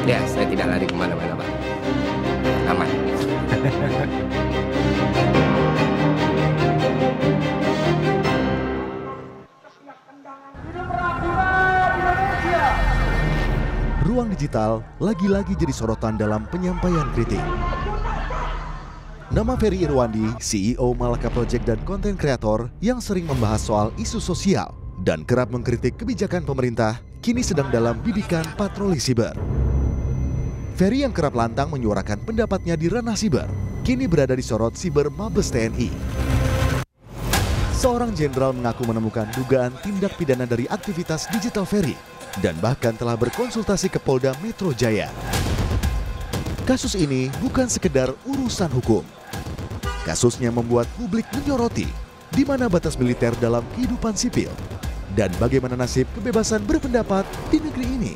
Ya, saya tidak lari kemana-mana, Pak. Aman. Ruang digital lagi-lagi jadi sorotan dalam penyampaian kritik. Nama Ferry Irwandi, CEO Malaka Project dan konten kreator yang sering membahas soal isu sosial dan kerap mengkritik kebijakan pemerintah, kini sedang dalam bidikan patroli siber. Ferry yang kerap lantang menyuarakan pendapatnya di ranah siber, kini berada di sorot siber Mabes TNI. Seorang jenderal mengaku menemukan dugaan tindak pidana dari aktivitas digital Ferry dan bahkan telah berkonsultasi ke Polda Metro Jaya. Kasus ini bukan sekedar urusan hukum. Kasusnya membuat publik menyoroti di mana batas militer dalam kehidupan sipil dan bagaimana nasib kebebasan berpendapat di negeri ini.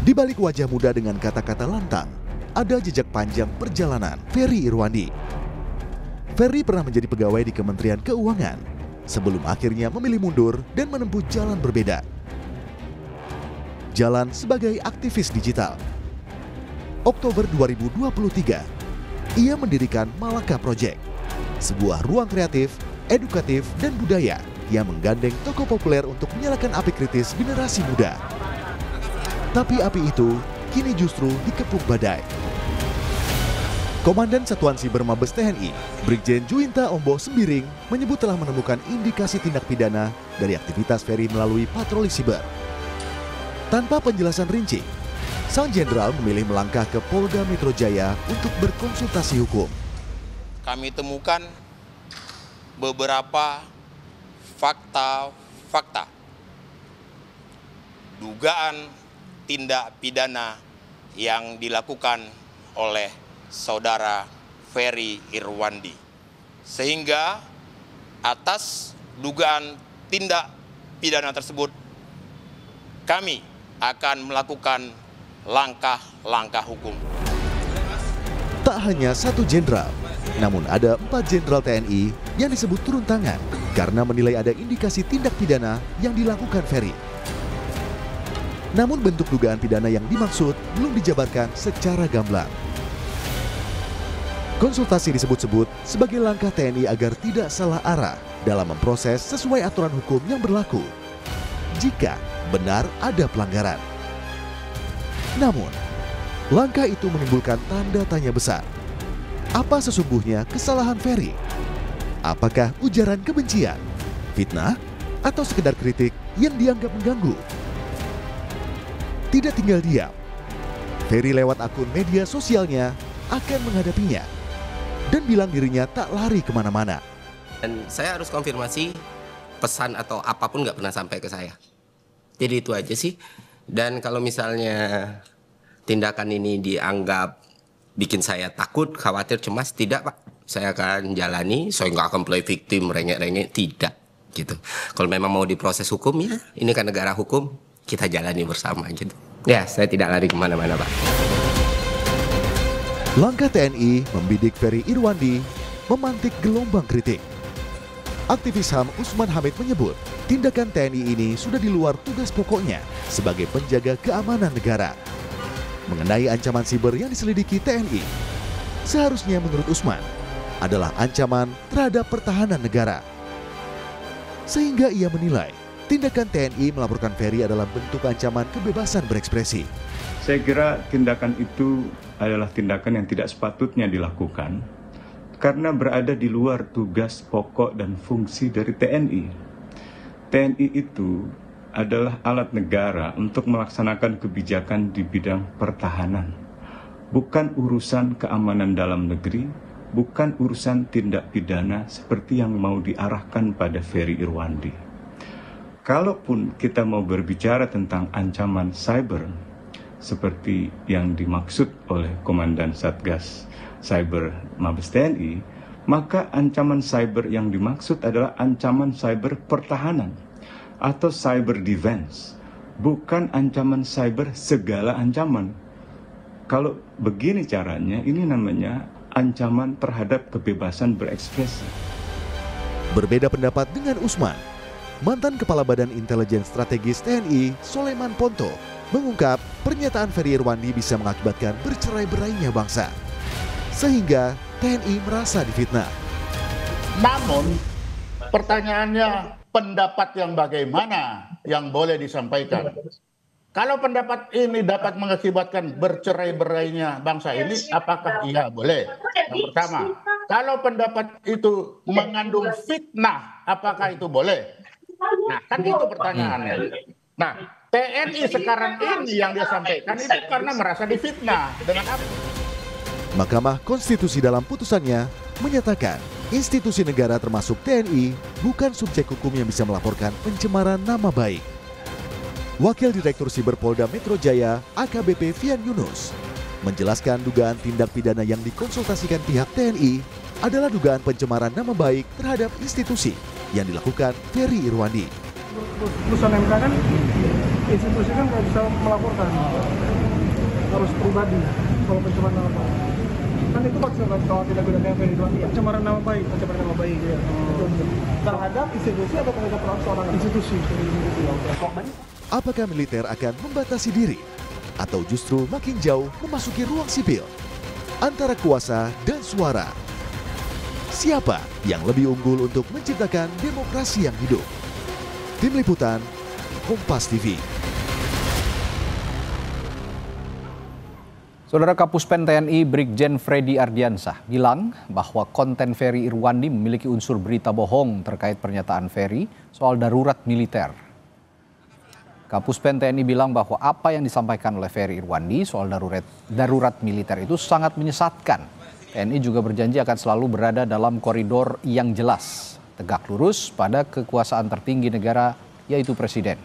Di balik wajah muda dengan kata-kata lantang, ada jejak panjang perjalanan Ferry Irwandi. Ferry pernah menjadi pegawai di Kementerian Keuangan sebelum akhirnya memilih mundur dan menempuh jalan berbeda. Jalan sebagai aktivis digital. Oktober 2023, ia mendirikan Malaka Project, sebuah ruang kreatif, edukatif, dan budaya yang menggandeng tokoh populer untuk menyalakan api kritis generasi muda. Tapi api itu kini justru dikepung badai. Komandan Satuan Siber Mabes TNI, Brigjen Juwinta Omboh Sembiring, menyebut telah menemukan indikasi tindak pidana dari aktivitas Ferry melalui patroli siber. Tanpa penjelasan rinci, sang jenderal memilih melangkah ke Polda Metro Jaya untuk berkonsultasi hukum. Kami temukan beberapa fakta dugaan tindak pidana yang dilakukan oleh saudara Ferry Irwandi. Sehingga atas dugaan tindak pidana tersebut, kami akan melakukan langkah-langkah hukum. Tak hanya satu jenderal, namun ada 4 jenderal TNI yang disebut turun tangan karena menilai ada indikasi tindak pidana yang dilakukan Ferry. Namun bentuk dugaan pidana yang dimaksud belum dijabarkan secara gamblang. Konsultasi disebut-sebut sebagai langkah TNI agar tidak salah arah dalam memproses sesuai aturan hukum yang berlaku jika benar ada pelanggaran. Namun, langkah itu menimbulkan tanda tanya besar. Apa sesungguhnya kesalahan Ferry? Apakah ujaran kebencian, fitnah, atau sekedar kritik yang dianggap mengganggu? Tidak tinggal diam, Ferry lewat akun media sosialnya akan menghadapinya dan bilang dirinya tak lari kemana-mana. Dan saya harus konfirmasi pesan atau apapun nggak pernah sampai ke saya. Jadi itu aja sih. Dan kalau misalnya tindakan ini dianggap bikin saya takut, khawatir, cemas, tidak Pak. Saya akan jalani, saya nggak akan play victim, rengek-rengek, tidak. Gitu. Kalau memang mau diproses hukum ya, ini kan negara hukum, kita jalani bersama gitu. Ya, saya tidak lari kemana-mana Pak. Langkah TNI membidik Ferry Irwandi memantik gelombang kritik. Aktivis HAM Usman Hamid menyebut, tindakan TNI ini sudah di luar tugas pokoknya sebagai penjaga keamanan negara. Mengenai ancaman siber yang diselidiki TNI, seharusnya menurut Usman adalah ancaman terhadap pertahanan negara. Sehingga ia menilai tindakan TNI melaporkan Ferry adalah bentuk ancaman kebebasan berekspresi. Saya kira tindakan itu adalah tindakan yang tidak sepatutnya dilakukan karena berada di luar tugas pokok dan fungsi dari TNI. TNI itu adalah alat negara untuk melaksanakan kebijakan di bidang pertahanan. Bukan urusan keamanan dalam negeri, bukan urusan tindak pidana seperti yang mau diarahkan pada Ferry Irwandi. Kalaupun kita mau berbicara tentang ancaman cyber, seperti yang dimaksud oleh Komandan Satgas Cyber Mabes TNI, maka ancaman cyber yang dimaksud adalah ancaman cyber pertahanan atau cyber defense, bukan ancaman cyber segala ancaman. Kalau begini caranya, ini namanya ancaman terhadap kebebasan berekspresi. Berbeda pendapat dengan Usman, mantan Kepala Badan Intelijen Strategis TNI Soleman Ponto mengungkap pernyataan Ferry Irwandi bisa mengakibatkan bercerai-berainya bangsa. Sehingga TNI merasa difitnah. Namun pertanyaannya, pendapat yang bagaimana yang boleh disampaikan? Kalau pendapat ini dapat mengakibatkan bercerai-berainya bangsa ini, apakah iya boleh? Yang pertama, kalau pendapat itu mengandung fitnah, apakah itu boleh? Nah, kan itu pertanyaannya. Nah, TNI sekarang ini yang dia sampaikan itu karena merasa difitnah. Dengan apa? Mahkamah Konstitusi dalam putusannya menyatakan institusi negara termasuk TNI bukan subjek hukum yang bisa melaporkan pencemaran nama baik. Wakil Direktur Siber Polda Metro Jaya AKBP Fian Yunus menjelaskan dugaan tindak pidana yang dikonsultasikan pihak TNI adalah dugaan pencemaran nama baik terhadap institusi yang dilakukan Ferry Irwandi. Putusan MK kan institusi kan nggak bisa melaporkan, harus pribadi kalau pencemaran nama baik. Kan itu maksudnya kalau tidak pidana yang Ferry Irwandi, pencemaran nama baik, ya. Terhadap institusi atau terhadap seorang institusi? Apakah militer akan membatasi diri atau justru makin jauh memasuki ruang sipil antara kuasa dan suara? Siapa yang lebih unggul untuk menciptakan demokrasi yang hidup? Tim Liputan, Kompas TV. Saudara Kapuspen TNI Brigjen Freddy Ardiansah bilang bahwa konten Ferry Irwandi memiliki unsur berita bohong terkait pernyataan Ferry soal darurat militer. Kapuspen TNI bilang bahwa apa yang disampaikan oleh Ferry Irwandi soal darurat militer itu sangat menyesatkan. TNI juga berjanji akan selalu berada dalam koridor yang jelas, tegak lurus pada kekuasaan tertinggi negara, yaitu Presiden.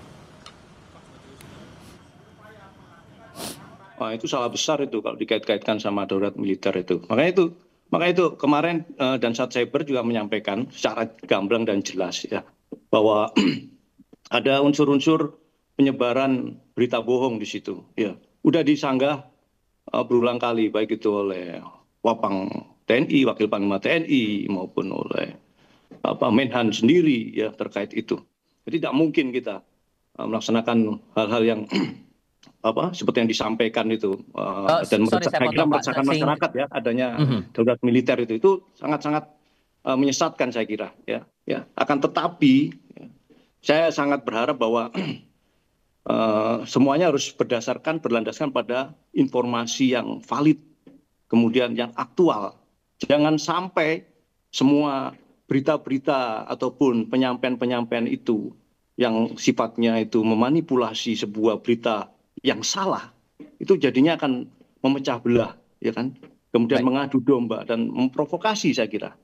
Wah, itu salah besar itu kalau dikait-kaitkan sama darurat militer itu. Makanya itu kemarin Dansat Cyber juga menyampaikan secara gamblang dan jelas ya bahwa ada unsur-unsur penyebaran berita bohong di situ. Ya, udah disanggah berulang kali baik itu oleh Wapang TNI, Wakil Panglima TNI maupun oleh Menhan sendiri ya terkait itu. Jadi tidak mungkin kita melaksanakan hal-hal yang seperti yang disampaikan itu dan meresahkan masyarakat ya adanya darurat militer itu sangat-sangat menyesatkan saya kira ya. Akan tetapi saya sangat berharap bahwa semuanya harus berlandaskan pada informasi yang valid, kemudian yang aktual. Jangan sampai semua berita-berita ataupun penyampaian-penyampaian itu yang sifatnya itu memanipulasi sebuah berita yang salah, itu jadinya akan memecah belah, ya kan? Kemudian mengadu domba dan memprovokasi saya kira.